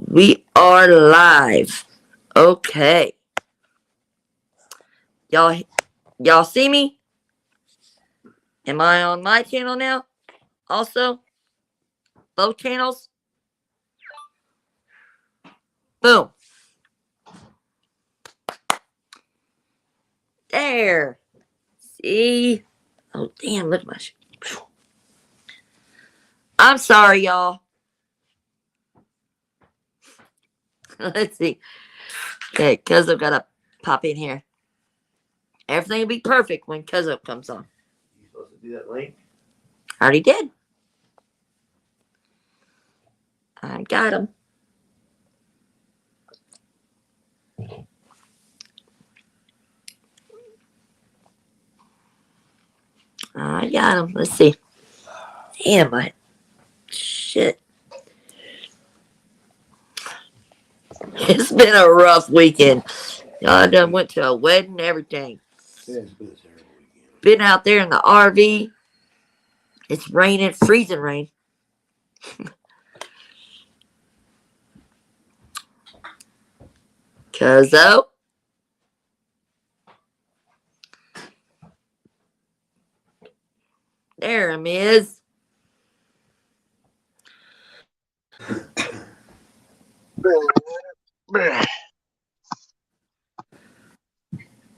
We are live. Okay. Y'all see me? Am I on my channel now? Also? Both channels? Boom. There. See? Oh, damn, look at my I'm sorry, y'all. Let's see. Okay, Cuzzo gotta pop in here. Everything will be perfect when Cuzzo comes on. You supposed to do that link? I already did. I got him. I got him. Let's see. Damn, shit. It's been a rough weekend. Y'all done went to a wedding and everything. Yeah, it's been a terrible weekend. Been out there in the RV. It's raining, freezing rain. Cuzzo. There him is.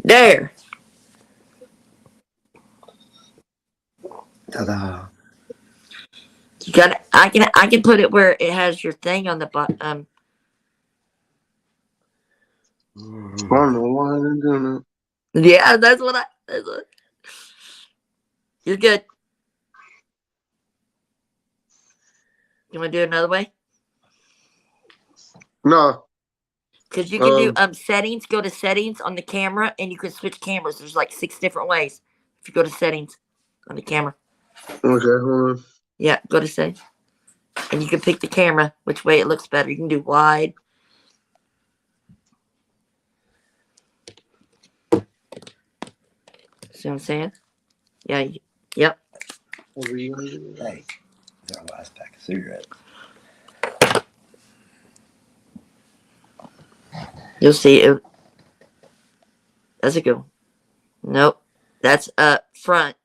There. Ta-da. You got it. I can put it where it has your thing on the bottom. I don't know why they're doing it. Yeah, that's what You're good. You want to do it another way? No. Because you can do settings. Go to settings on the camera, and you can switch cameras. There's like 6 different ways. If you go to settings on the camera. Okay, hold on. Yeah, go to settings. And you can pick the camera, which way it looks better. You can do wide. See what I'm saying? Yeah. Yep. Hey, it's our last pack of cigarettes. You'll see it. That's a good one. Nope. That's front.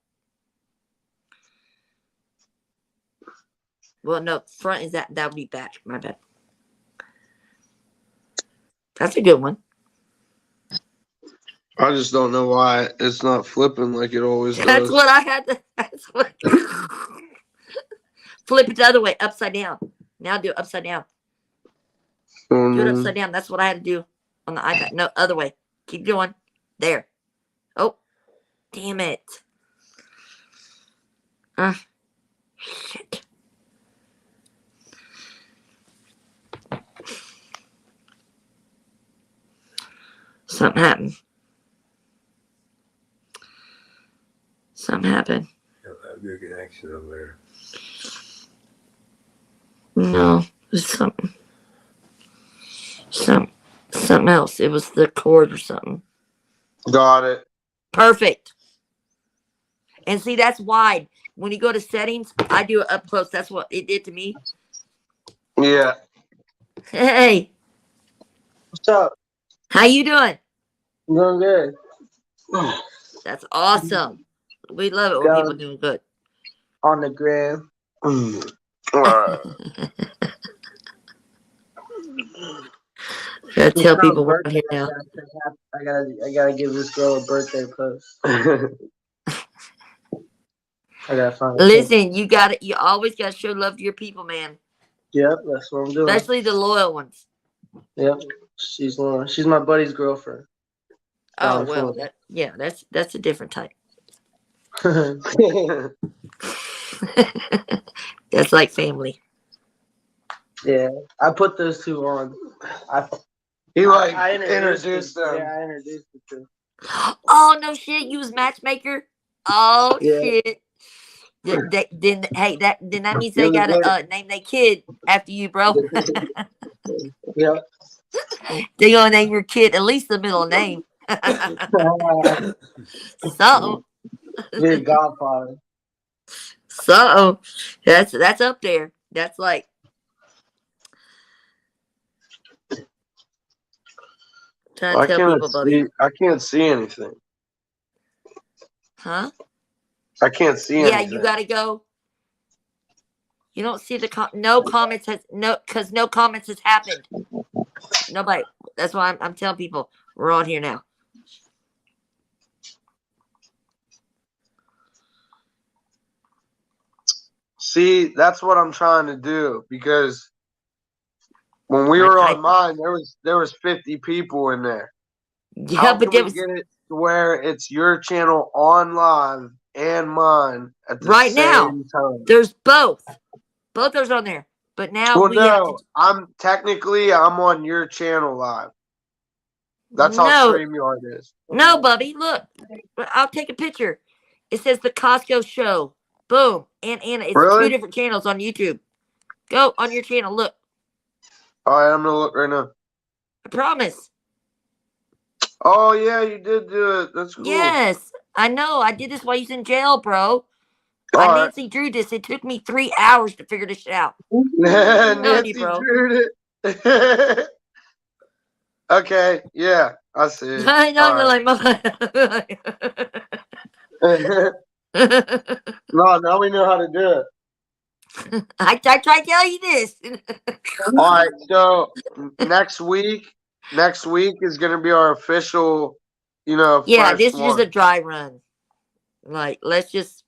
Well, no, front is that would be back. My bad. That's a good one. I just don't know why it's not flipping like it always does. That's what I had to. That's what. Flip it the other way, upside down. Now do it upside down. Do it upside down. That's what I had to do on the iPad. No, other way. Keep going. There. Oh, damn it. Shit. Something happened. Something happened. Have good connection over there. No, it was something else. It was the cord or something. Got it. Perfect. And see, that's wide. When you go to settings, I do it up close. That's what it did to me. Yeah. Hey, What's up? how you doing? I'm doing good. That's awesome. We love it when people doing good. On the gram. Gotta tell people we're here now. I gotta give this girl a birthday post. I gotta find. Listen, you always gotta show love to your people, man. Yep, that's what I'm doing. Especially the loyal ones. Yep, she's my buddy's girlfriend. Oh well, that's a different type. That's like family. Yeah, I put those two on. I introduced them. Yeah, I introduced the two. Oh no shit! You was matchmaker. Oh Yeah. shit! Then that means they gotta name their kid after you, bro. Yep. They gonna name your kid at least the middle name. Something. Your godfather. So that's up there. That's like Trying to tell people, Bubby. I can't see anything. Huh? I can't see Yeah, anything. you gotta go. You don't see the no comments has because no comments has happened. Nobody. That's why I'm telling people we're on here now. See, that's what I'm trying to do because when we were on mine, there was 50 people in there. Yeah, How but can we get it to where it's your channel on live and mine at the right same now time? there's both. Both those on there. But now Well, we have to. I'm on your channel live. That's how StreamYard is. No, Bubby, look. I'll take a picture. It says the Costco show. Boom. And Anna. It's Really? 2 different channels on YouTube. Go on your channel. Look. All right, I'm gonna look right now. I promise. Oh yeah, you did do it. That's cool. Yes. I know. I did this while he's in jail, bro. All right. Nancy drew this. It took me 3 hours to figure this shit out. Nancy drew it. Okay, yeah, I see. I know, you're like, no, now we know how to do it. I tried to tell you this. All right, so next week is gonna be our official, Yeah, first this is just one. a dry run. Like, let's just.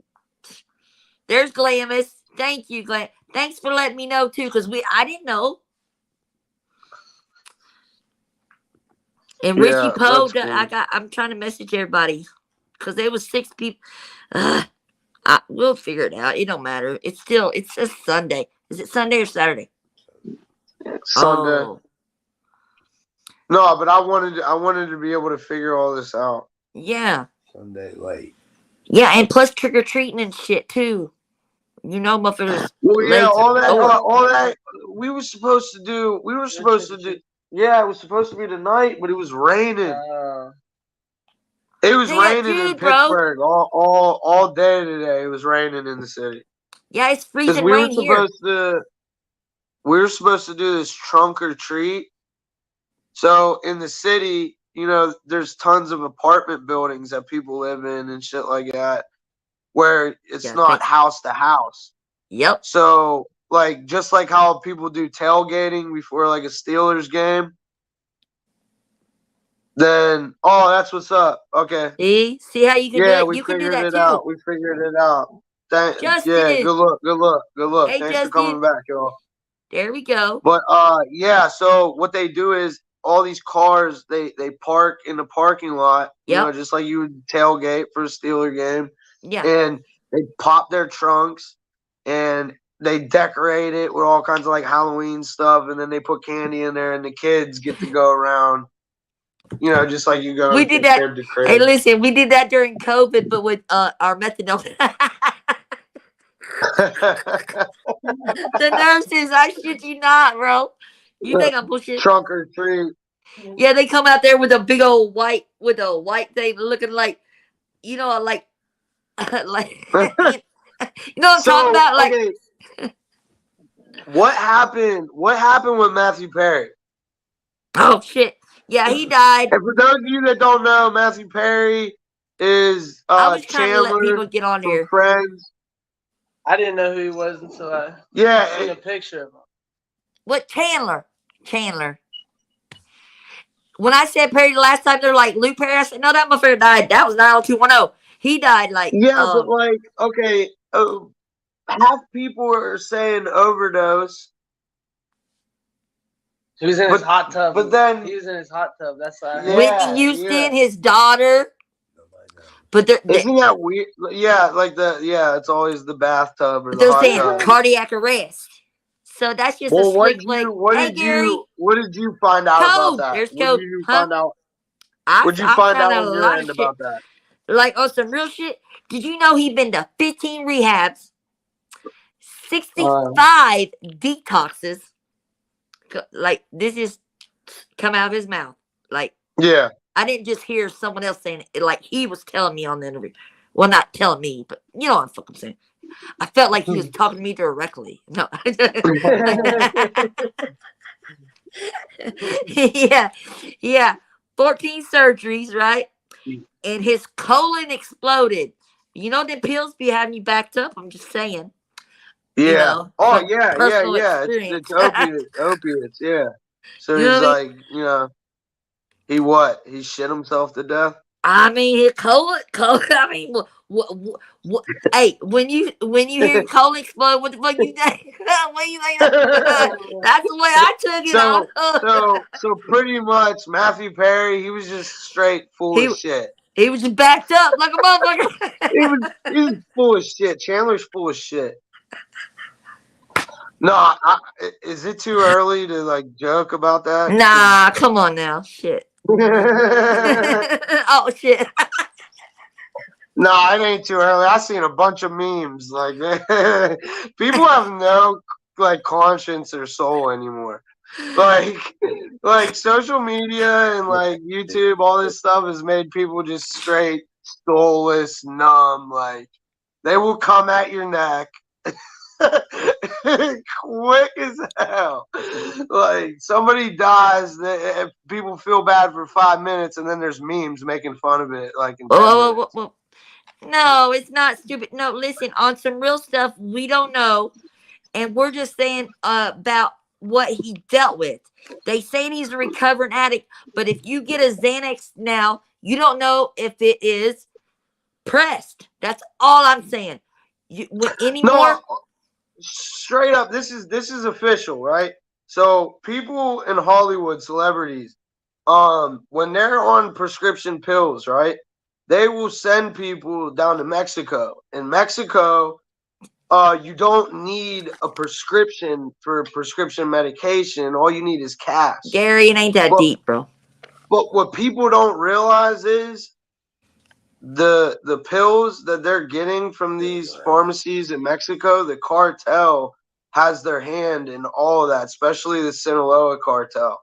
There's Glamis. Thank you, Glam. Thanks for letting me know too, because I didn't know. And Richie Poe, cool. I'm trying to message everybody because there was 6 people. We'll figure it out. It don't matter. It's just Sunday. Is it Sunday or Saturday? Sunday. Oh. No, but I wanted to be able to figure all this out. Yeah. Sunday late. Yeah, and plus trick or treating and shit too. Motherfuckers. Well, yeah, all that. We were supposed to do. Yeah, it was supposed to be tonight, but it was raining. It was raining in Pittsburgh all day today. It was raining in the city. Yeah, it's freezing rain here. We were supposed to do this trunk or treat. So in the city, there's tons of apartment buildings that people live in and shit like that, where it's not house to house. Yep. So just like how people do tailgating before like a Steelers game. Then that's what's up. Okay. See how you can do it? You can do that too. We figured it out. Justin. Yeah, good look. Hey, Thanks Justin. for coming back, y'all. There we go. But yeah, so what they do is all these cars they park in the parking lot, just like you would tailgate for a Steeler game. Yeah. And they pop their trunks and they decorate it with all kinds of like Halloween stuff, and then they put candy in there, and the kids get to go around. Just like you go. We did that. Hey, listen, we did that during COVID, but with our methadone. The nurses, I shit you not, bro. You think I'm bullshit? Trunk or treat. Yeah, they come out there with a big old white thing, looking like, like like what I'm talking about? Like, okay. What happened? What happened with Matthew Perry? Oh shit! Yeah, he died. And for those of you that don't know, Matthew Perry is I was trying to let Chandler people get on here. Friends. I didn't know who he was until I seen a picture of him. What Chandler? When I said Perry the last time, they're like Luke Perry. I said no, that motherfucker died. That was 90210. He died like but like okay, half people are saying overdose. He was in his hot tub. But then he was in his hot tub. That's why. Whitney Houston, his daughter. But isn't that weird? Yeah, it's always the bathtub or the they're hot saying tub. Cardiac arrest. So that's just a slick flick. What did you find out about that? There's What did you find out? What did you find out on your end about that? Like on some real shit. Did you know he been to 15 rehabs, 65 detoxes? Like this is come out of his mouth. Like I didn't just hear someone else saying it. Like he was telling me on the interview. Well, not telling me, but you know what I'm fucking saying. I felt like he was talking to me directly. No. Yeah. 14 surgeries, right? And his colon exploded. You know, the pills be having you backed up. I'm just saying. Yeah. You know, Oh, yeah. experience. It's opiates. Yeah. So You know he's what I mean? like, he what? He shit himself to death? I mean, his colon. I mean, what? Hey, when you hear your colon explode, what the fuck you think? What do you think? That's the way I took it. So pretty much Matthew Perry, he was just straight full of shit. He was just backed up like a motherfucker. he was full of shit. Chandler's full of shit. No, is it too early to like joke about that? Nah, come on now, shit. Oh shit. No, it ain't too early. I seen a bunch of memes. Like people have no like conscience or soul anymore. Like social media and like YouTube, all this stuff has made people just straight soulless, numb. Like they will come at your neck quick as hell. Like somebody dies, people feel bad for 5 minutes, and then there's memes making fun of it. Like in 10 minutes. No, it's not stupid. No, listen, on some real stuff, we don't know, and we're just saying about what he dealt with. They saying he's a recovering addict, but if you get a Xanax now, you don't know if it is pressed. That's all I'm saying. Anymore? No, straight up, this is official, right? So people in Hollywood, celebrities, when they're on prescription pills, right, they will send people down to Mexico. In Mexico, you don't need a prescription for prescription medication. All you need is cash. Gary, it ain't that deep, bro. But what people don't realize is the pills that they're getting from these pharmacies in Mexico, the cartel has their hand in all of that, especially the Sinaloa cartel.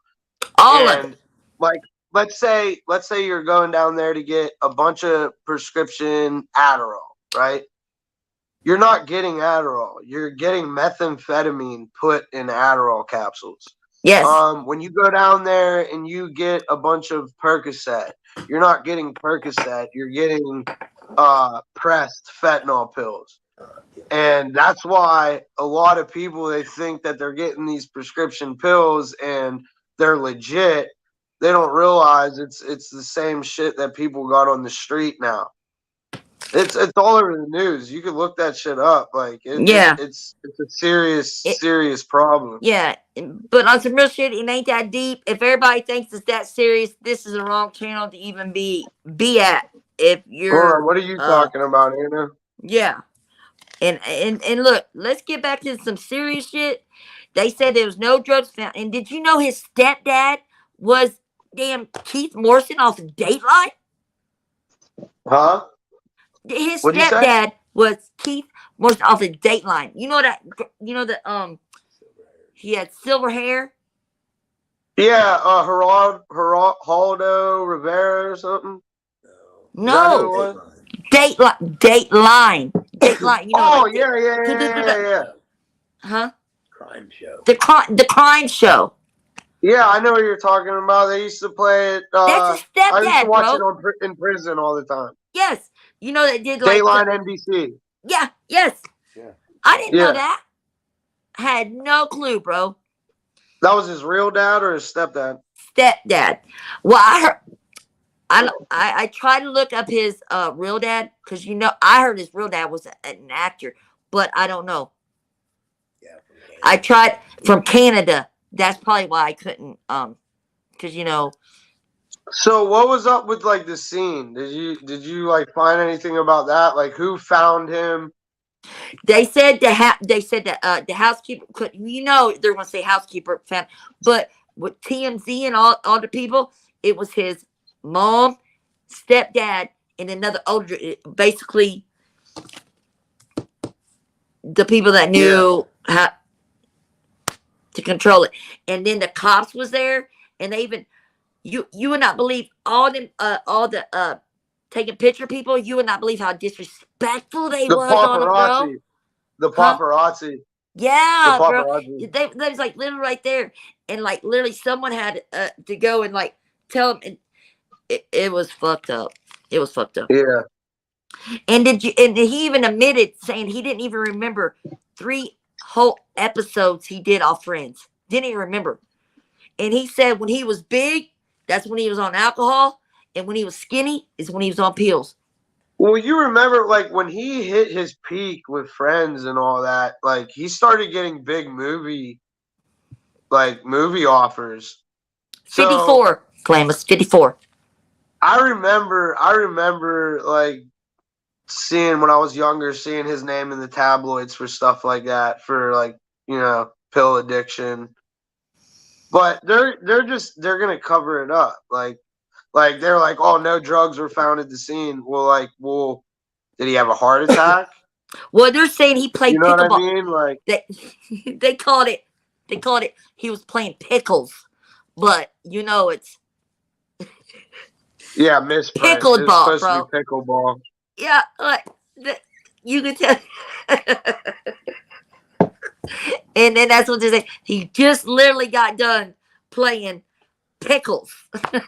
All of it. Like, let's say you're going down there to get a bunch of prescription Adderall, right? You're not getting Adderall. You're getting methamphetamine put in Adderall capsules. Yes. When you go down there and you get a bunch of Percocet, you're not getting Percocet. You're getting pressed fentanyl pills. And that's why a lot of people, they think that they're getting these prescription pills and they're legit. They don't realize it's the same shit that people got on the street now. It's all over the news. You can look that shit up. Like it's a serious problem. Yeah, but on some real shit, it ain't that deep. If everybody thinks it's that serious, this is the wrong channel to even be at. If you're, what are you talking about, Anna? Yeah, and look, let's get back to some serious shit. They said there was no drugs found. And did you know his stepdad was damn Keith Morrison off of Dateline? Huh? His stepdad was Keith Morrison off of Dateline. You know that? You know that? He had silver hair. Yeah, Geraldo Rivera or something. No, Dateline. You know, yeah. Huh? Crime show. The crime show. Yeah, I know what you're talking about. They used to play it. That's his stepdad, I used to watch bro. it in prison all the time. Yes, you know they did like Dateline NBC. Yeah, yes. Yeah. I didn't know that. Had no clue, bro. That was his real dad or his stepdad? Stepdad. Well, I heard. I tried to look up his real dad because I heard his real dad was an actor, but I don't know. Yeah. I tried from Canada. That's probably why I couldn't. Because So what was up with like the scene? Did you like find anything about that? Like who found him? They said that the housekeeper could. They're gonna say housekeeper found, but with TMZ and all the people, it was his mom, stepdad, and another older. Basically, the people that knew how to control it, and then the cops was there, and they even you would not believe all the taking picture people. You would not believe how disrespectful they was on them, bro. The paparazzi. Yeah, bro. They was like literally right there, and like literally someone had to go and like tell them. And it was fucked up. It was fucked up. Yeah. And he even admitted saying he didn't even remember 3 whole episodes he did off Friends. Didn't even remember. And he said when he was big, that's when he was on alcohol, and when he was skinny is when he was on pills. Well, you remember, like, when he hit his peak with Friends and all that, like, he started getting big movie offers. 54, Glamis, 54. I remember, like, seeing when I was younger, seeing his name in the tabloids for stuff like that, for, like, you know, pill addiction. But they're gonna cover it up, like they're like, oh, no drugs were found at the scene. Well, did he have a heart attack? Well, they're saying he played pickleball. You know what I mean? Like they called it he was playing pickles, but you know it's misprint. Pickleball, it's supposed bro. to be pickleball. Yeah, like you can tell. And then that's what they say. He just literally got done playing pickles.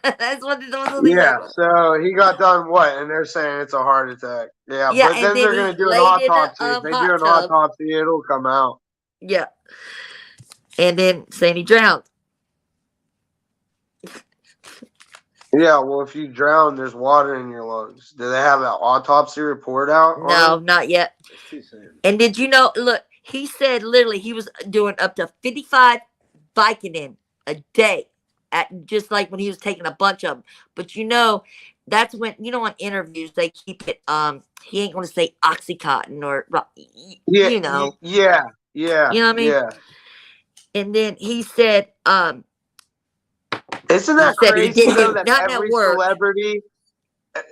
That's what they say. So he got done what? And they're saying it's a heart attack. Yeah, but then they're going to do an autopsy. If they do an autopsy, it'll come out. Yeah. And then saying he drowned. Yeah, well, if you drown, there's water in your lungs. Do they have an autopsy report out? No, not yet. And did you know, look, he said literally he was doing up to 55 Vicodin a day, at just like when he was taking a bunch of them. But you know, that's when, you know, on interviews they keep it, he ain't going to say Oxycontin or, you know. Yeah. You know what I mean? Yeah. And then he said, isn't that crazy though that every celebrity,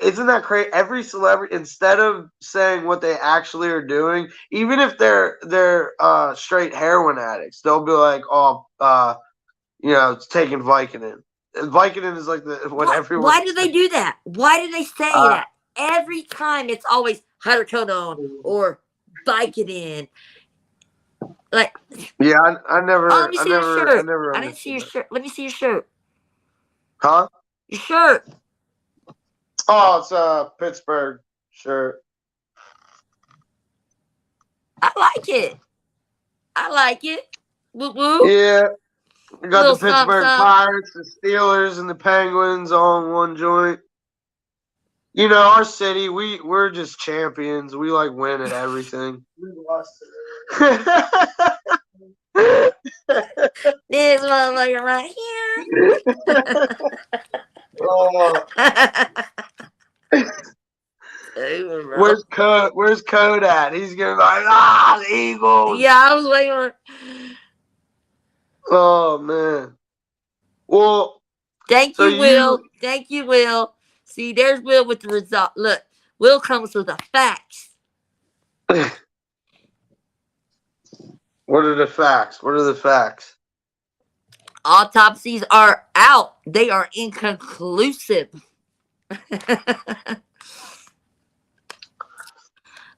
isn't that crazy? Every celebrity, instead of saying what they actually are doing, even if they're straight heroin addicts, they'll be like, oh, you know, it's taking Vicodin. Vicodin is like what everyone. Why do they do that? Why do they say that? Every time it's always hydrocodone or Vicodin. Like, yeah, I never. Oh, let me see your shirt. I never. I didn't see your shirt. Let me see your shirt. Huh? Your shirt. Oh, it's a Pittsburgh shirt. I like it. I like it. Woo woo. Yeah. I got the Pittsburgh Pirates, the Steelers, and the Penguins all in one joint. You know, our city, we're just champions. We like win at everything. We lost today. This motherfucker right here. Oh. Where's Code at? He's gonna be like, the Eagles. Yeah, I was waiting on. Oh man. Well, thank you, Will. Thank you, Will. See, there's Will with the result. Look, Will comes with the facts. What are the facts? What are the facts? Autopsies are out. They are inconclusive.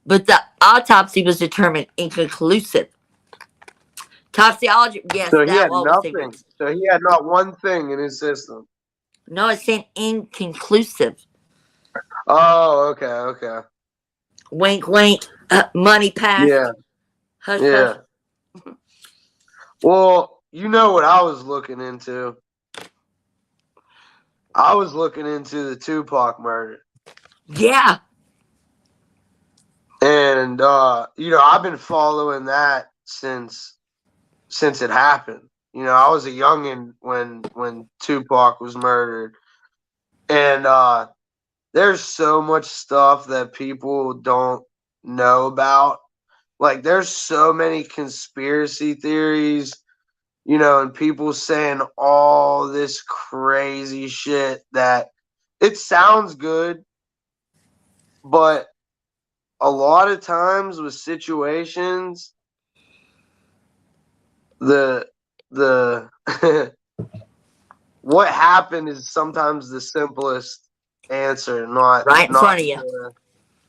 But the autopsy was determined inconclusive. Toxicology, yes. So he had nothing. So he had not one thing in his system. No, it's saying inconclusive. Oh, okay. Wink, wink. Money passed. Yeah. Hush, yeah. Hush. Well, you know what I was looking into. I was looking into the Tupac murder. Yeah. And you know, I've been following that since it happened. You know, I was a youngin' when Tupac was murdered. And there's so much stuff that people don't know about. Like, there's so many conspiracy theories, you know, and people saying all this crazy shit that it sounds good, but a lot of times with situations, the what happened is sometimes the simplest answer, not right in front of you.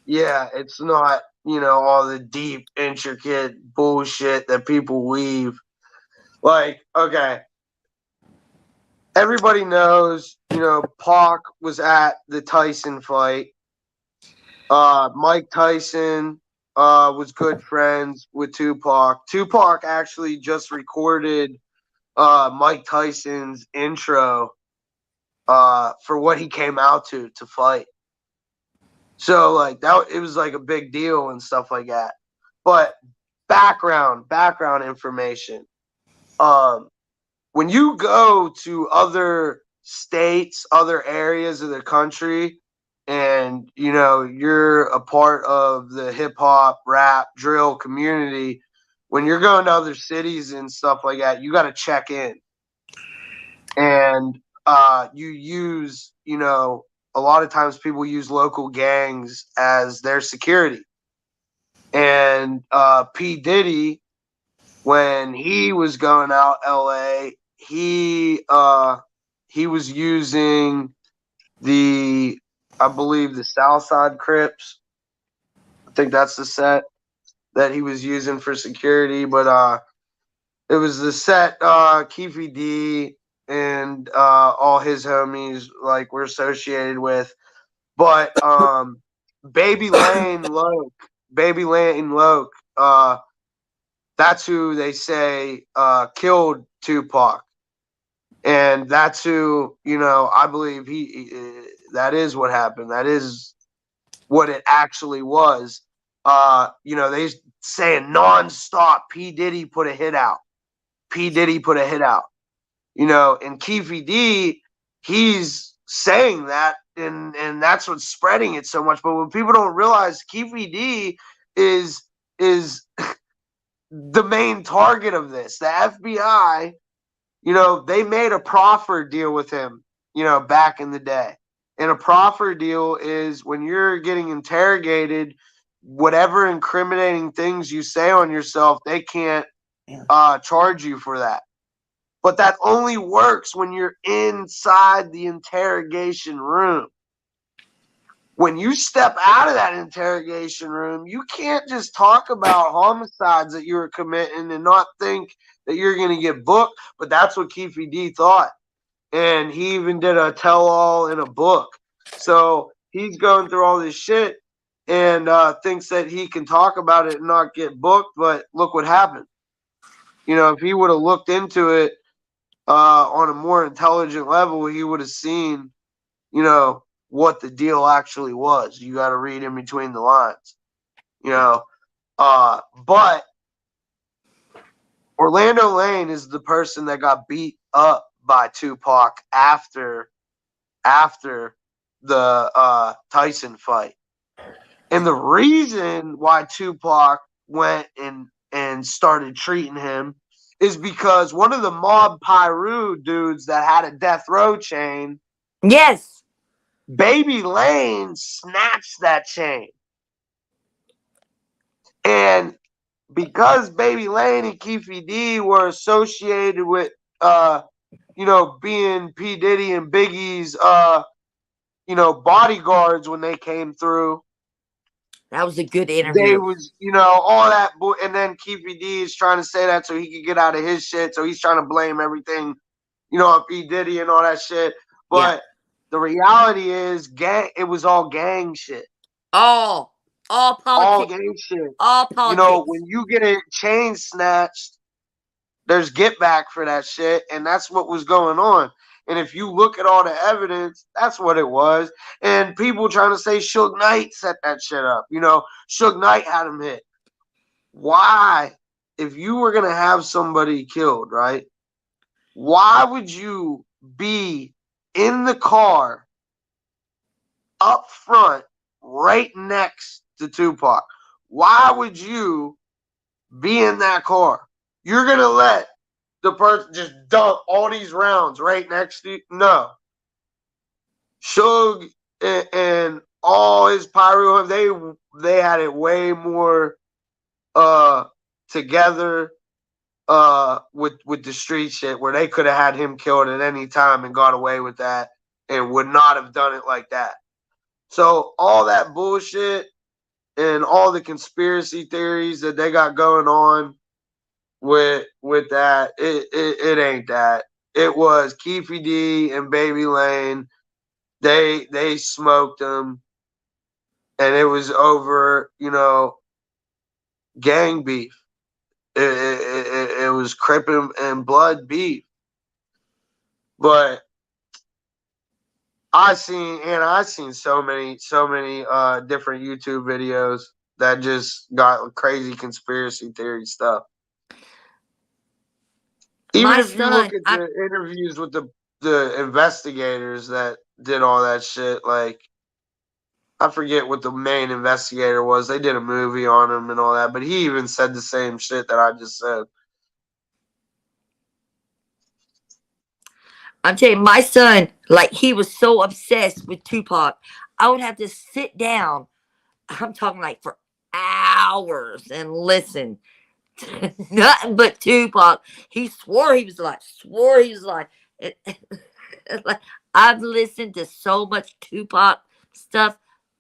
Yeah, it's not, you know, all the deep, intricate bullshit that people weave. Like, okay, everybody knows, Pac was at the Tyson fight. Mike Tyson was good friends with Tupac. Tupac actually just recorded Mike Tyson's intro for what he came out to fight. So like that, it was like a big deal and stuff like that. But background information. When you go to other states, other areas of the country, and you're a part of the hip hop, rap, drill community, when you're going to other cities and stuff like that, you got to check in. And you use, a lot of times people use local gangs as their security. And P. Diddy, when he was going out LA, he was using I believe the Southside Crips. I think that's the set that he was using for security. But it was the set Keefy D and all his homies like were associated with. But Baby Lane Loke, that's who they say killed Tupac. And that's who, I believe that is what happened. That is what it actually was. They saying nonstop, P. Diddy put a hit out. And Keefy D, he's saying that, and that's what's spreading it so much. But what people don't realize, Keefy D is the main target of this. The FBI, they made a proffer deal with him, back in the day. And a proffer deal is when you're getting interrogated, whatever incriminating things you say on yourself, they can't charge you for that. But that only works when you're inside the interrogation room. When you step out of that interrogation room, you can't just talk about homicides that you were committing and not think that you're going to get booked. But that's what Keefy D thought. And he even did a tell-all in a book. So he's going through all this shit and thinks that he can talk about it and not get booked. But look what happened. If he would have looked into it on a more intelligent level, he would have seen, what the deal actually was. You got to read in between the lines, but Orlando Lane is the person that got beat up by Tupac after the Tyson fight. And the reason why Tupac went and started treating him is because one of the mob Pyru dudes that had a death row chain, yes, Baby Lane snatched that chain. And because Baby Lane and Keefy D were associated with being P. Diddy and Biggie's bodyguards when they came through. That was a good interview. They was, all that, and then Keefy D is trying to say that so he could get out of his shit. So he's trying to blame everything, on P. Diddy and all that shit. But the reality is, it was all gang shit. All politics. All gang shit. All politics. When you get a chain snatched, there's get back for that shit, and that's what was going on. And if you look at all the evidence, that's what it was. And people trying to say Suge Knight set that shit up. Suge Knight had him hit. Why? If you were going to have somebody killed, right? Why would you be in the car up front right next to Tupac? Why would you be in that car? You're going to let the person just dump all these rounds right next to you? No. Suge and all his Pyro, they had it way more together with the street shit, where they could have had him killed at any time and got away with that and would not have done it like that. So all that bullshit and all the conspiracy theories that they got going on with that, it ain't that. it was Keefy D and Baby Lane. They smoked him, and it was over, gang beef. It was Crip and Blood beef. But I seen so many different YouTube videos that just got crazy conspiracy theory stuff. Even if you look at the interviews with the investigators that did all that shit, like, I forget what the main investigator was. They did a movie on him and all that, but he even said the same shit that I just said. I'm telling you, my son, like, he was so obsessed with Tupac. I would have to sit down, I'm talking like for hours, and listen to nothing but Tupac. He swore he was like, like, I've listened to so much Tupac stuff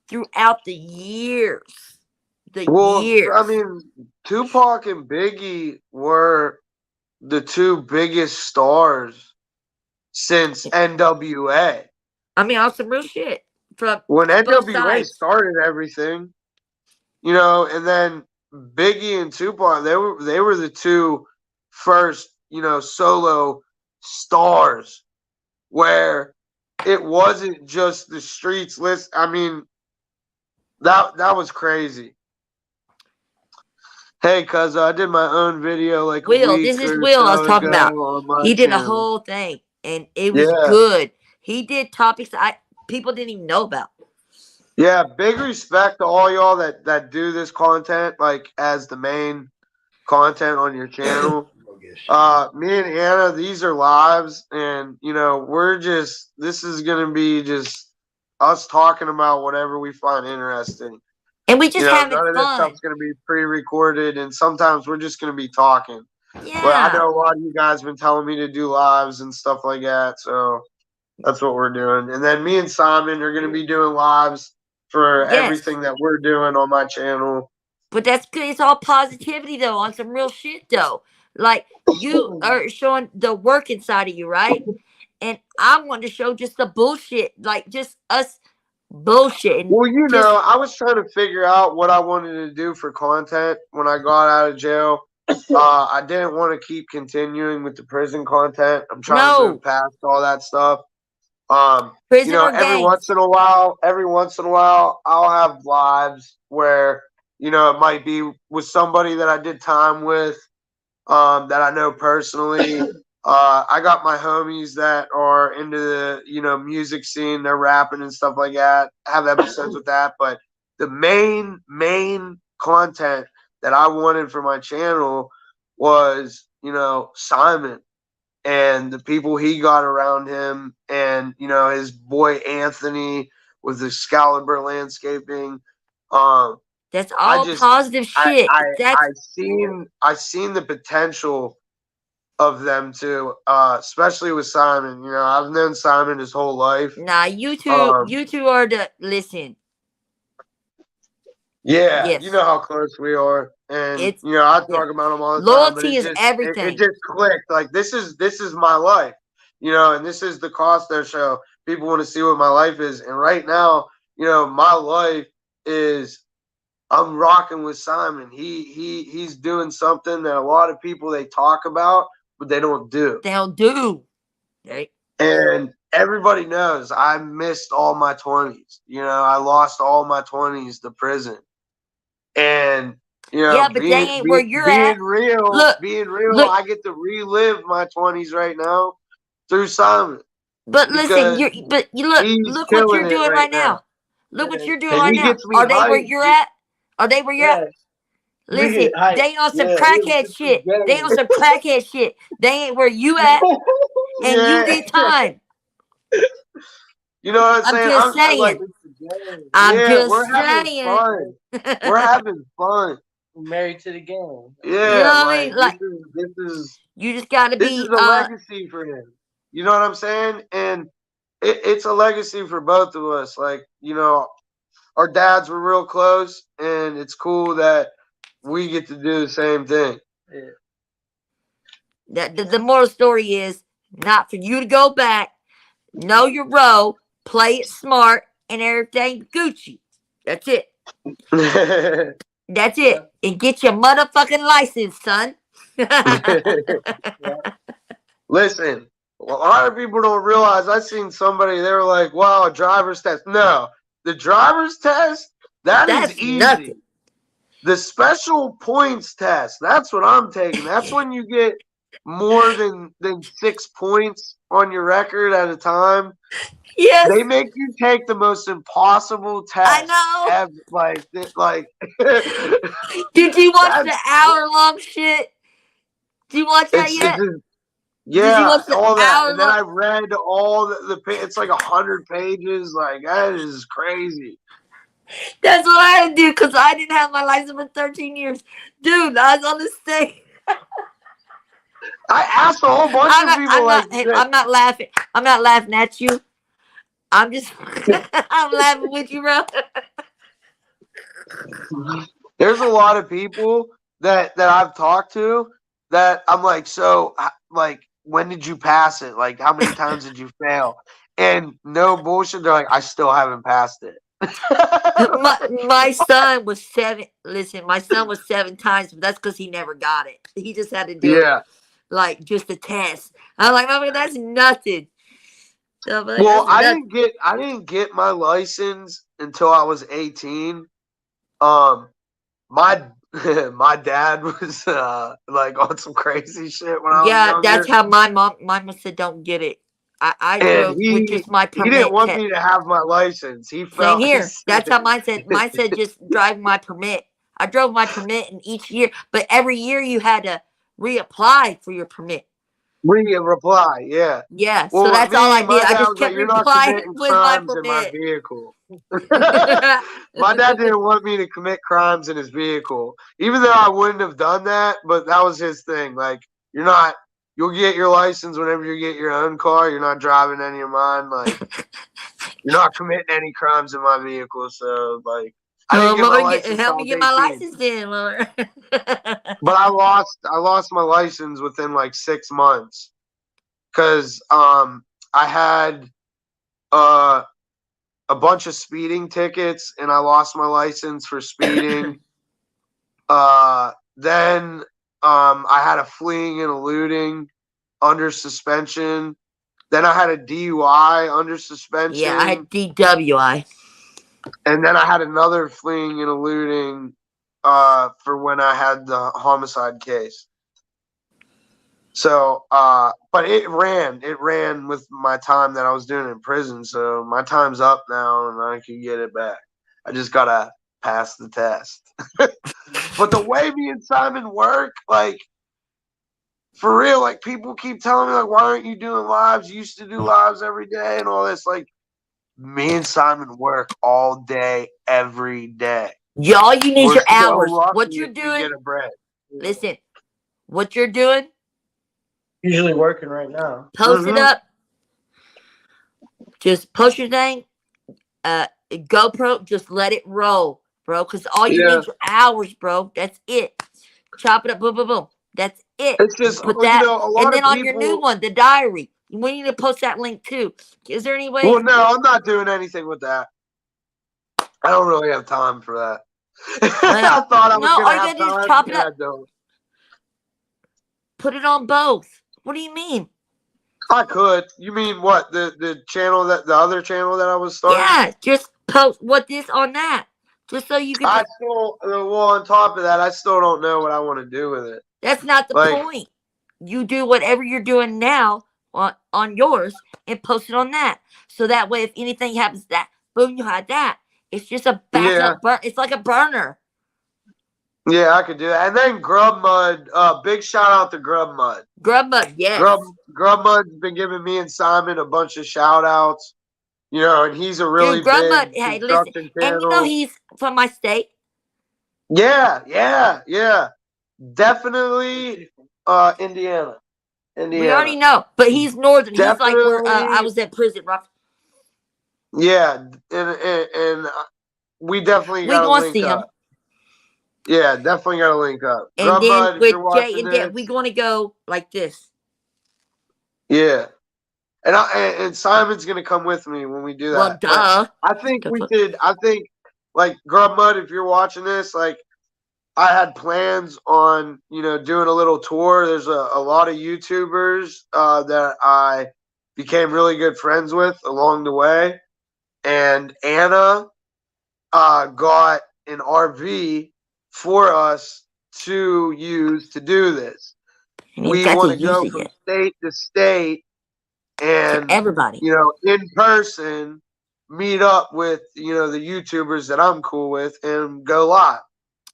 throughout the years. I mean, Tupac and Biggie were the two biggest stars since NWA. I mean, on some real shit. From when NWA started everything, and then Biggie and Tupac, they were the two first, solo stars where it wasn't just the streets list. I mean, that was crazy. Hey, Cuzzo, I did my own video like Will. A week This is Will I was talking about. He did channel. a whole thing, and it was good. He did topics people didn't even know about. Yeah, big respect to all y'all that do this content, like, as the main content on your channel. Me and Anna, these are lives, and this is gonna be just us talking about whatever we find interesting. And we just having none of fun. This stuff's gonna be pre-recorded, and sometimes we're just gonna be talking. Yeah. But I know a lot of you guys have been telling me to do lives and stuff like that, so that's what we're doing. And then me and Simon are gonna be doing lives for everything that we're doing on my channel. But that's good. It's all positivity, though, on some real shit, though. Like, you are showing the work inside of you, right? And I want to show just the bullshit, like, just us bullshit. Well, I was trying to figure out what I wanted to do for content when I got out of jail. I didn't want to keep continuing with the prison content. I'm trying to move past all that stuff. Every once in a while, I'll have lives where, it might be with somebody that I did time with, that I know personally. I got my homies that are into the, music scene. They're rapping and stuff like that. I have episodes with that. But the main content that I wanted for my channel was, Simon and the people he got around him, and his boy Anthony with the Excalibur Landscaping. That's all positive shit. I seen the potential of them too, especially with Simon. I've known Simon his whole life. Nah, you two are the listen. Yeah, yes. You know how close we are, and I talk about them all the time. Loyalty is everything. It just clicked. Like, this is my life, and this is the Cuzzo show. People want to see what my life is, and right now, my life is I'm rocking with Simon. He's doing something that a lot of people, they talk about, but they don't do. They don't do. Right. And everybody knows I missed all my 20s. I lost all my 20s to prison. And but they ain't where you're at. Being real, I get to relive my 20s right now through Simon. But listen, look what you're doing right now. Look what you're doing right now. Are they where you're at? Are they where you're at? Listen, they on some crackhead shit. They on some crackhead shit. They ain't where you at, and you get time. You know what I'm saying? I'm just saying. We're having fun. We're having fun. Married to the game. Yeah, you know what I mean? Like, this is you just got to be. This is a legacy for him. You know what I'm saying? And it's a legacy for both of us. Like, our dads were real close, and it's cool that we get to do the same thing. Yeah. The moral story is Not for you to go back, know your role, play it smart, and everything Gucci. That's it. That's it. And get your motherfucking license, son. Listen, a lot of people don't realize. I seen somebody, they were like, wow, a driver's test. No, the driver's test, that's easy. Nothing. The special points test, that's what I'm taking. That's when you get more than 6 points on your record at a time. Yes. They make you take the most impossible test. I know. Ever. Like. Did you watch the hour-long shit? Did you watch that yet? Yeah, all that. And then I read all the it's like 100 pages. Like, that is crazy. That's what I had to do because I didn't have my license for 13 years. Dude, I was on the stage. I asked a whole bunch of people. I'm not laughing. I'm not laughing at you. I'm just, I'm laughing with you, bro. There's a lot of people that I've talked to that I'm like, so, like, when did you pass it? Like, how many times did you fail? And no bullshit, they're like, I still haven't passed it. my son was 7. Listen, my son was 7 times, but that's because he never got it. He just had to do it, like, just a test. I'm like, Mama, that's nothing. So, like, well, I didn't get my license until I was 18. My dad was like on some crazy shit when I was younger. That's how my mom said don't get it. I drove with just my permit. He didn't want me to have my license. He felt same here. That's how mine said. Mine said just drive my permit. I drove my permit in each year, but every year you had to reapply for your permit. Reply, yeah. Yeah, well, so that's all I did. I just kept replying with my permit. In my vehicle. My dad didn't want me to commit crimes in his vehicle, even though I wouldn't have done that. But that was his thing. Like, you'll get your license whenever you get your own car. You're not driving any of mine. Like, you're not committing any crimes in my vehicle. So, like, I didn't get my license. Help me get my license then, Lord. But I lost my license within like 6 months because I had a bunch of speeding tickets and I lost my license for speeding. Then I had a fleeing and eluding under suspension. Then I had a DUI under suspension. Yeah, I had DWI. And then I had another fleeing and eluding for when I had the homicide case. So, but it ran with my time that I was doing in prison. So my time's up now and I can get it back. I just gotta pass the test. But the way me and Simon work, like, for real, like, people keep telling me, like, why aren't you doing lives? You used to do lives every day and all this. Like, me and Simon work all day, every day. Y'all, you need your hours. What you're doing? Listen, what you're doing? Usually working right now. Post it up. Just post your thing. GoPro, just let it roll, bro. Because all you need is your hours, bro. That's it. Chop it up, boom, boom, boom. That's it. It's just put that, and then on your new one, the diary. We need to post that link too. Is there any way? Well, no, I'm not doing anything with that. I don't really have time for that. I thought I was going to have time. Just chop it up. Put it on both. What do you mean? I could. You mean what? The channel the other channel that I was starting? Yeah, just post this on that. Just so you can. Well, on top of that, I still don't know what I want to do with it. That's not the point. You do whatever you're doing now on yours and post it on that. So that way, if anything happens, that boom, you had that. It's just a backup burn. It's like a burner. Yeah, I could do that. And then Grub Mud, big shout out to Grub Mud. Grub Mud, yes. Grub Mud's been giving me and Simon a bunch of shout outs. You know, and he's a really Grub big Mud, hey, listen, and you know he's from my state. Yeah. Definitely Indiana. We already know, but he's northern. Definitely, he's like where I was at prison, rough. Yeah, and we definitely gotta link up. Yeah, definitely gotta link up. And then with Jay and Dad, we're gonna go like this. Yeah. And Simon's gonna come with me when we do that. Well, duh. But I think we did. I think like Grub Mud, if you're watching this, like I had plans on doing a little tour. There's a lot of YouTubers that I became really good friends with along the way, and Anna got an RV for us to use to do this. We want to go from state to state. And everybody, in person, meet up with the YouTubers that I'm cool with and go live.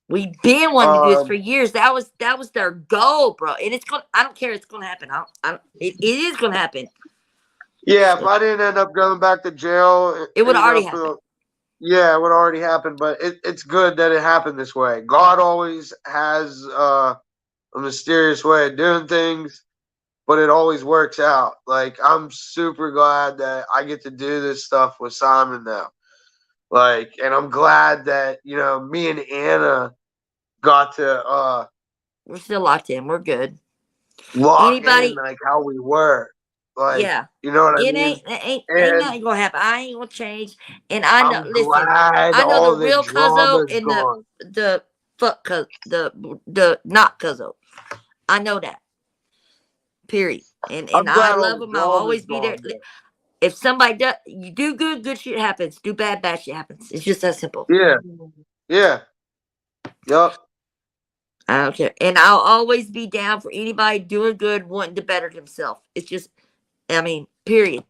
We've been wanting to do this for years. That was their goal, bro. And it's gonna. I don't care. It's gonna happen. It is gonna happen. Yeah, if I didn't end up going back to jail, it would already happen. Yeah, it would already happen. But it's good that it happened this way. God always has a mysterious way of doing things. But it always works out. Like, I'm super glad that I get to do this stuff with Simon now. Like, and I'm glad that, me and Anna got to we're still locked in. We're good. Lock in like how we were. Like, yeah. You know what I mean? Ain't nothing gonna happen. I ain't gonna change. And I know I know the real Cuzzo and the fuck the not Cuzzo. I know that. Period. And I love them. I'll always be there. If somebody does, you do good shit happens. Do bad shit happens. It's just that simple. Yeah. Yeah. Yup. I don't care. And I'll always be down for anybody doing good, wanting to better themselves. It's just, period.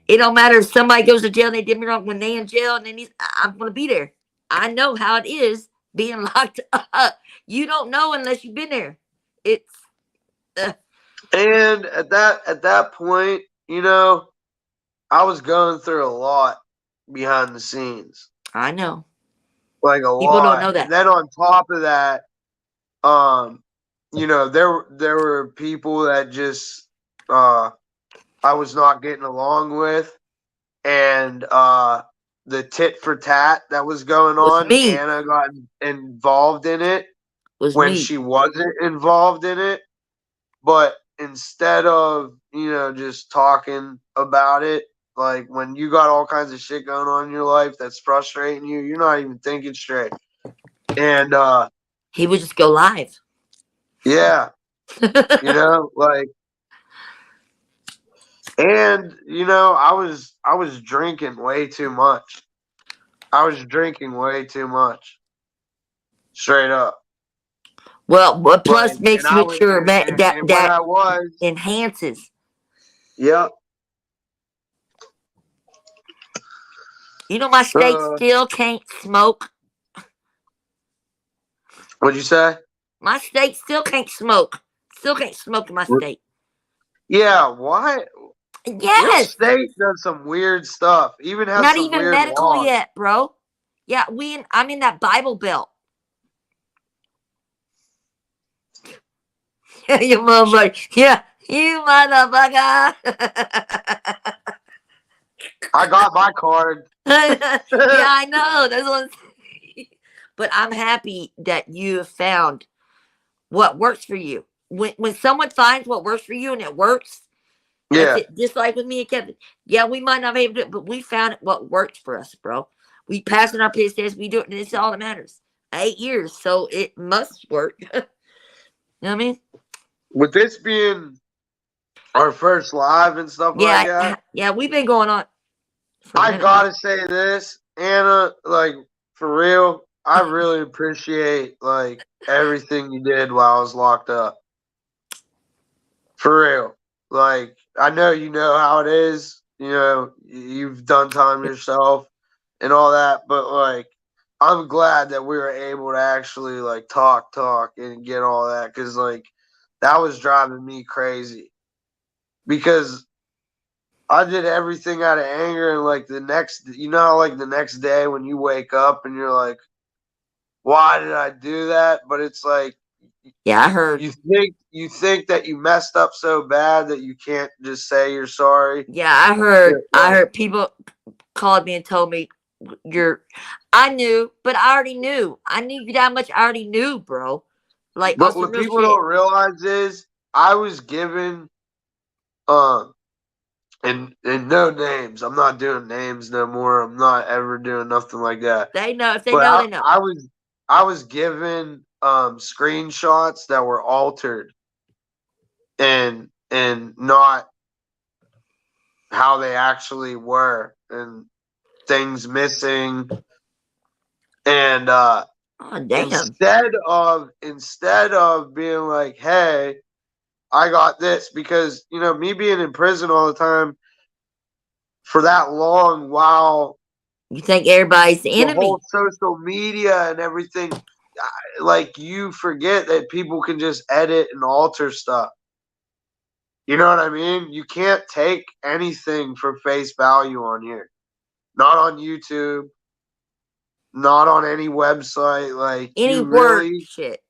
It don't matter if somebody goes to jail and they did me wrong. When they in jail and I'm going to be there. I know how it is being locked up. You don't know unless you've been there. It's... And at that point, I was going through a lot behind the scenes. I know. Like a lot. People don't know that. And then on top of that, there were people that just I was not getting along with, and the tit for tat that was going on. Anna got involved in it when she wasn't involved in it, but instead of just talking about it, like when you got all kinds of shit going on in your life that's frustrating you, you're not even thinking straight. And he would just go live. Yeah. Like, and I was drinking way too much. Straight up. Well, plus makes you mature. That enhances. Yep. My state still can't smoke. What'd you say? My state still can't smoke. Still can't smoke in my state. Yeah, why? Yes. Your state does some weird stuff. Even has not some even weird medical laws. yet, bro. Yeah, I'm in that Bible Belt. Your mom's like, yeah, you motherfucker. I got my card. Yeah, I know. That's what I'm saying. But I'm happy that you have found what works for you. When someone finds what works for you and it works, yeah. Just like with me and Kevin. Yeah, we might not be able to do it, but we found what works for us, bro. We passing our piss test, we do it, and it's all that matters. 8 years, so it must work. You know what I mean? With this being our first live and stuff like that. Yeah, we've been going on. I gotta say this, Anna, like, for real, I really appreciate, like, everything you did while I was locked up. For real. Like, I know you know how it is. You've done time yourself and all that, but, like, I'm glad that we were able to actually, like, talk and get all that, because, like, that was driving me crazy. Because I did everything out of anger, and like the next day when you wake up and you're like, why did I do that? But it's like, yeah, I heard you think that you messed up so bad that you can't just say you're sorry. Yeah, I heard people called me and told me I knew, but I already knew. I knew you that much. I already knew, bro. Like, but what people don't realize is I was given and no names. I'm not doing names no more. I'm not ever doing nothing like that. They know. If they But know, they know. I was given screenshots that were altered and not how they actually were, and things missing, and Oh, damn. instead of being like, hey, I got this, because me being in prison all the time for that long, while You think everybody's the the enemy? whole social media and everything, like, you forget that people can just edit and alter stuff. You know what I mean? You can't take anything for face value on here. Not on YouTube. Not on any website. Like, Any you word really shit.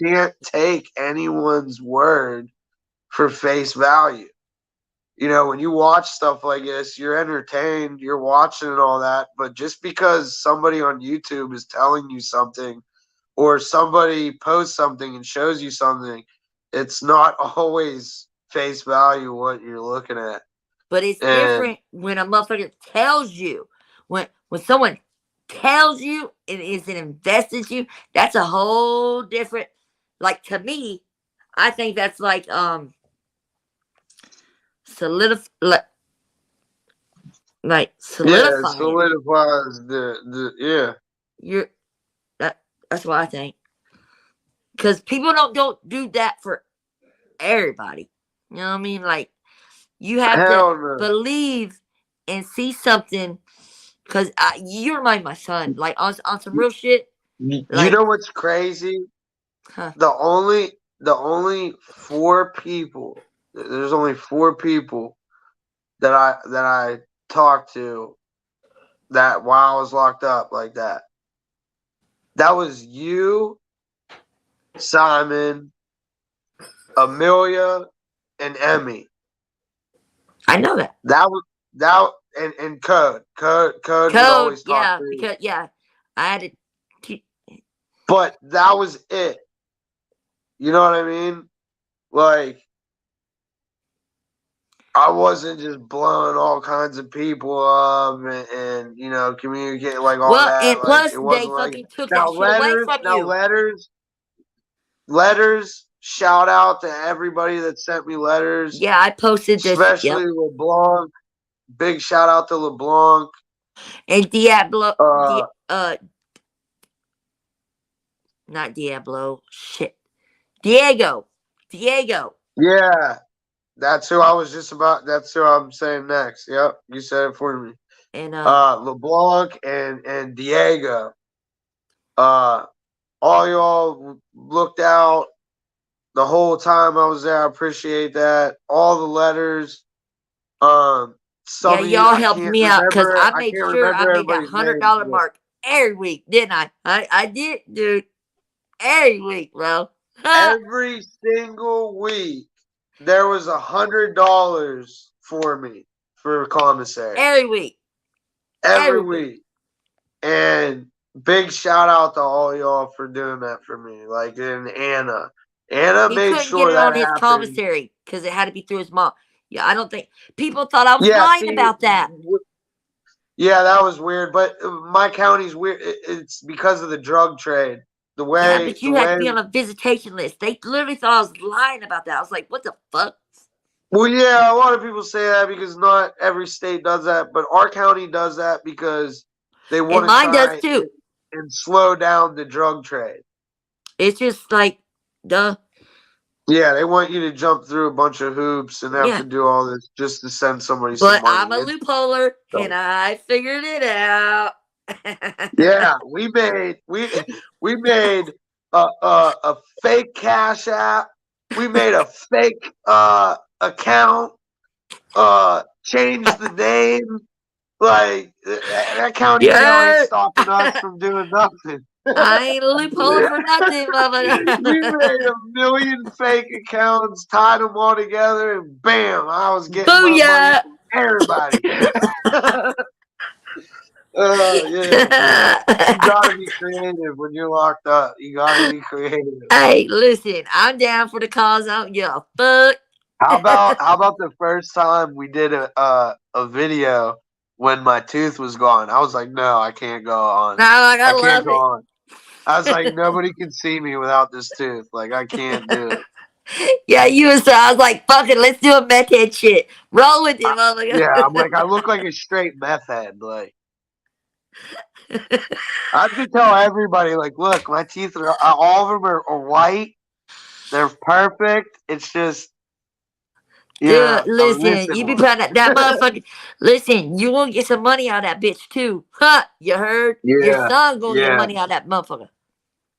can't take anyone's word for face value. When you watch stuff like this, you're entertained, you're watching and all that, but just because somebody on YouTube is telling you something, or somebody posts something and shows you something, it's not always face value what you're looking at. But it's different when a motherfucker tells you. When someone tells you and is invested in you, that's a whole different. Like, to me, I think that's like solidifying. Yeah, solidifies the You're that's what I think. Because people don't do that for everybody. You know what I mean? Like, you have to believe and see something. Because you remind my son, like, on some real shit. Like, you know what's crazy? Huh. The only 4 people. There's only 4 people that I talked to that while I was locked up like that. That was you, Simon, Amelia, and Emmy. I know that. And Code would always talk to because I had to. But that was it. You know what I mean? Like, I wasn't just blowing all kinds of people up and communicating like all that. And like, plus, it wasn't they fucking took now that shit away from you. Letters. Shout out to everybody that sent me letters. Yeah, I posted this. Especially LeBlanc. Big shout out to LeBlanc. And Diablo. Not Diablo. Shit. Diego. Yeah. That's who I was just about. That's who I'm saying next. Yep. You said it for me. And LeBlanc and Diego. All y'all looked out the whole time I was there. I appreciate that. All the letters. Y'all helped me out because I made sure I made that $100 mark every week, didn't I? I did, dude. Every week, bro. Every single week, there was $100 for me for commissary. Every week. Every week. And big shout out to all y'all for doing that for me. Like, and Anna. Anna made sure that on his commissary because it had to be through his mom. Yeah, I don't think people thought I was lying about that. Yeah, that was weird. But my county's weird. It's because of the drug trade. The way, yeah, but you had to be on a visitation list. They literally thought I was lying about that. I was like, what the fuck? Well, yeah, a lot of people say that because not every state does that, but our county does that because they want to try too. And slow down the drug trade. It's just like, duh. Yeah, they want you to jump through a bunch of hoops and have to do all this just to send somebody some money. But I'm a loopholer, and I figured it out. Yeah, we made a fake Cash App. We made a fake account. Changed the name. Like, that county ain't stopping us from doing nothing. I ain't a loopholer for nothing, motherfucker. We made 1 million fake accounts, tied them all together, and bam, I was getting money from everybody. Yeah. You gotta be creative when you're locked up. You gotta be creative. Hey, listen, I'm down for the cause. I don't give a fuck. How about the first time we did a video when my tooth was gone? I was like, no, I can't go on. No, I can't love go it. on. I was like, nobody can see me without this tooth. Like, I can't do it. Yeah, I was like, fuck it, let's do a meth head shit. Roll with it, motherfucker. Yeah, I'm like, I look like a straight meth head. Like, I have to tell everybody, like, look, my teeth are all of them are white. They're perfect. It's just, Dude, listen, you be proud of that motherfucker. Listen, you will get some money out of that bitch too. Huh? You heard? Your son gonna get money out of that motherfucker.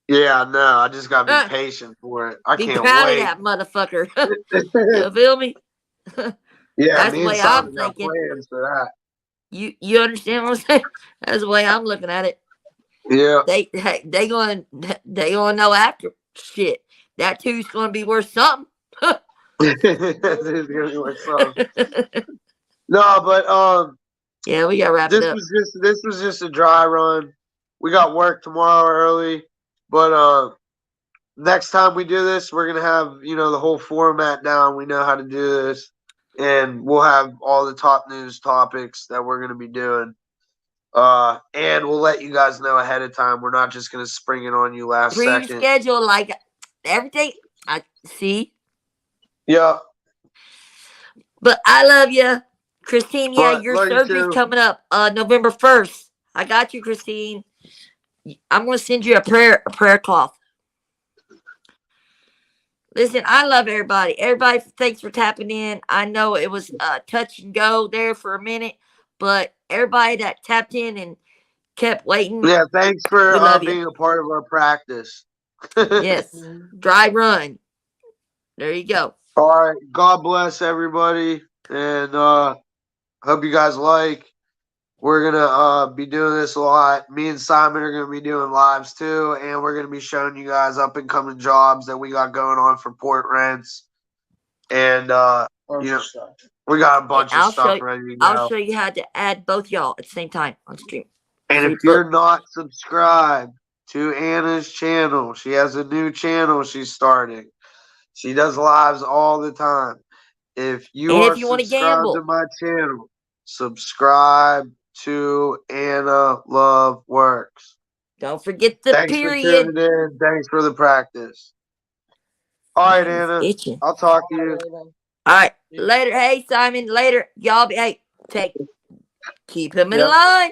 Yeah, no, I just gotta be patient for it. I can't proud wait. of that motherfucker. You feel me? Yeah, That's me the and way Simon I'm got thinking. plans for that. You understand what I'm saying? That's the way I'm looking at it. Yeah. They gonna know after shit. That tooth's gonna be worth something. It's gonna be worth something. No, but yeah, we gotta wrap it up. This was just a dry run. We got work tomorrow early, but next time we do this, we're gonna have the whole format down. We know how to do this, and we'll have all the top news topics that we're gonna be doing. And we'll let you guys know ahead of time. We're not just gonna spring it on you last second. Pre-schedule like everything. I see. Yeah. But I love you, Christine. Yeah, But your love you surgery's too. coming up November 1st. I got you, Christine. I'm gonna send you a prayer cloth. Listen, I love everybody. Everybody, thanks for tapping in. I know it was touch and go there for a minute, but everybody that tapped in and kept waiting. Yeah, thanks for being you. a part of our practice. Yes, dry run. There you go. All right, God bless everybody, and hope you guys like. We're gonna be doing this a lot. Me and Simon are gonna be doing lives too, and we're gonna be showing you guys up and coming jobs that we got going on for port rents, and we got a bunch of stuff ready to go. I'll show you how to add both y'all at the same time on stream. And if you're not subscribed to Anna's channel, she has a new channel she's starting. She does lives all the time. If you are subscribed to my channel, subscribe to Anna Love Works. Don't forget the period. Thanks for tuning in. Thanks for the practice. All right, Anna. I'll talk to you. All right. Later. Hey, Simon. Later. Y'all keep him in line.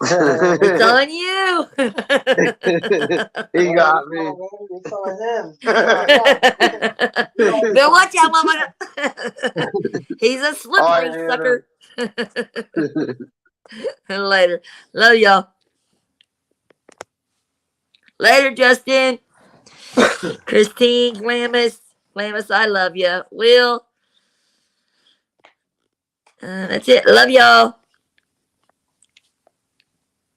It's on you. He got me. It's on him. Bill, watch out, mama. He's a slippery sucker. Later. Love y'all. Later, Justin. Christine, Glamis, I love you. Will. That's it. Love y'all.